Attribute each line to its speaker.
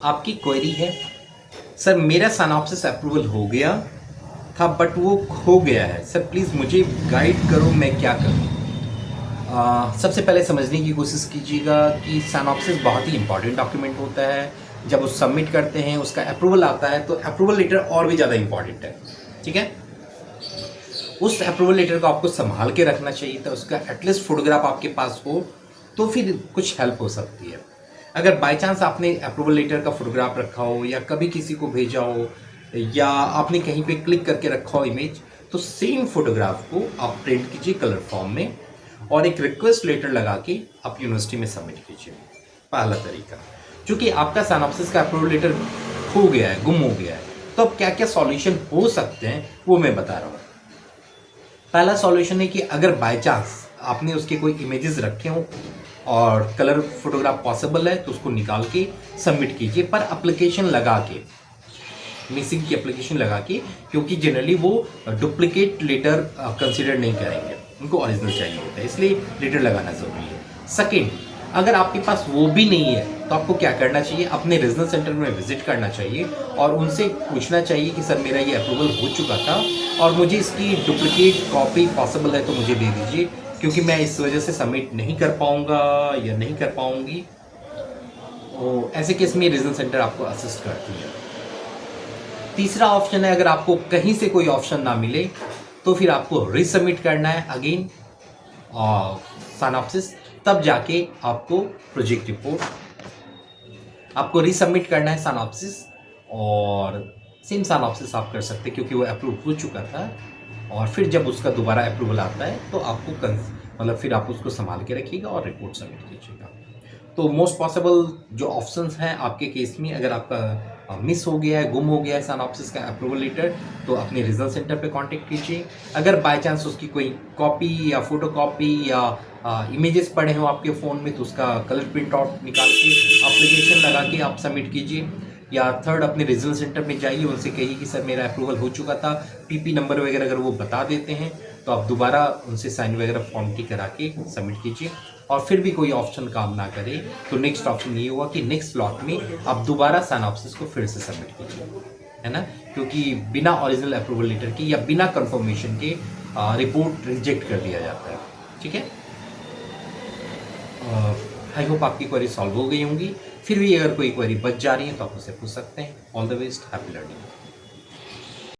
Speaker 1: आपकी क्वेरी है, सर मेरा साइनॉप्सिस अप्रूवल हो गया था बट वो खो गया है, सर प्लीज़ मुझे गाइड करो मैं क्या करूं। सबसे पहले समझने की कोशिश कीजिएगा कि साइनॉप्सिस बहुत ही इंपॉर्टेंट डॉक्यूमेंट होता है। जब उस सबमिट करते हैं उसका अप्रूवल आता है तो अप्रूवल लेटर और भी ज़्यादा इंपॉर्टेंट है। ठीक है, उस अप्रूवल लेटर को आपको संभाल के रखना चाहिए था, उसका एटलीस्ट फोटोग्राफ आपके पास हो तो फिर कुछ हेल्प हो सकती है। अगर बाय चांस आपने अप्रूवल लेटर का फोटोग्राफ रखा हो या कभी किसी को भेजा हो या आपने कहीं पे क्लिक करके रखा हो इमेज, तो सेम फोटोग्राफ को आप प्रिंट कीजिए कलर फॉर्म में और एक रिक्वेस्ट लेटर लगा के आप यूनिवर्सिटी में सबमिट कीजिए। पहला तरीका, चूंकि आपका साइनॉप्सिस का अप्रूवल लेटर खो गया है, गुम हो गया है, तो अब क्या क्या सॉल्यूशन हो सकते हैं वो मैं बता रहा हूँ। पहला सॉल्यूशन है कि अगर बाय चांस आपने उसके कोई इमेजेस रखे हों और कलर फोटोग्राफ पॉसिबल है तो उसको निकाल के सबमिट कीजिए, पर एप्लीकेशन लगा के, मिसिंग की एप्लीकेशन लगा के, क्योंकि जनरली वो डुप्लीकेट लेटर कंसीडर नहीं करेंगे, उनको ओरिजिनल चाहिए होता है, इसलिए लेटर लगाना ज़रूरी है। सेकेंड, अगर आपके पास वो भी नहीं है तो आपको क्या करना चाहिए, अपने रीजनल सेंटर में विजिट करना चाहिए और उनसे पूछना चाहिए कि सर मेरा ये अप्रूवल हो चुका था और मुझे इसकी डुप्लीकेट कॉपी पॉसिबल है तो मुझे दे दीजिए, क्योंकि मैं इस वजह से सबमिट नहीं कर पाऊंगा या नहीं कर पाऊंगी। तो ऐसे केस में रीजनल सेंटर आपको असिस्ट करती है। तीसरा ऑप्शन है, अगर आपको कहीं से कोई ऑप्शन ना मिले तो फिर आपको रीसबमिट करना है अगेन और साइनॉप्सिस, तब जाके आपको प्रोजेक्ट रिपोर्ट आपको रीसबमिट करना है साइनॉप्सिस, और सेम साइनॉप्सिस आप कर सकते हैं क्योंकि वो अप्रूव हो चुका था। और फिर जब उसका दोबारा अप्रूवल आता है तो आपको मतलब फिर आप उसको संभाल के रखिएगा और रिपोर्ट सबमिट कीजिएगा। तो मोस्ट पॉसिबल जो ऑप्शंस हैं आपके केस में, अगर आपका मिस हो गया है, गुम हो गया है साइनॉप्सिस का अप्रूवल लेटर, तो अपने रीजनल सेंटर पे कांटेक्ट कीजिए। अगर बाय चांस उसकी कोई कॉपी या फोटो कॉपी या इमेजेस पड़े हो आपके फ़ोन में तो उसका कलर प्रिंट आउट निकाल के एप्लीकेशन लगा के आप सबमिट कीजिए। या थर्ड, अपने रीजनल सेंटर में जाइए, उनसे कहिए कि सर मेरा अप्रूवल हो चुका था, पीपी नंबर वगैरह अगर वो बता देते हैं तो आप दोबारा उनसे साइन वगैरह फॉर्म की करा के सबमिट कीजिए। और फिर भी कोई ऑप्शन काम ना करे तो नेक्स्ट ऑप्शन ये हुआ कि नेक्स्ट स्लॉट में आप दोबारा साइनॉप्सिस को फिर से सबमिट कीजिए, है ना, क्योंकि बिना ओरिजिनल अप्रूवल लेटर के या बिना कंफर्मेशन के रिपोर्ट रिजेक्ट कर दिया जाता है। ठीक है, आई होप आपकी क्वेरी सॉल्व हो गई होंगी। फिर भी अगर कोई क्वेरी बच जा रही है तो आप उसे पूछ सकते हैं। All the best, happy learning.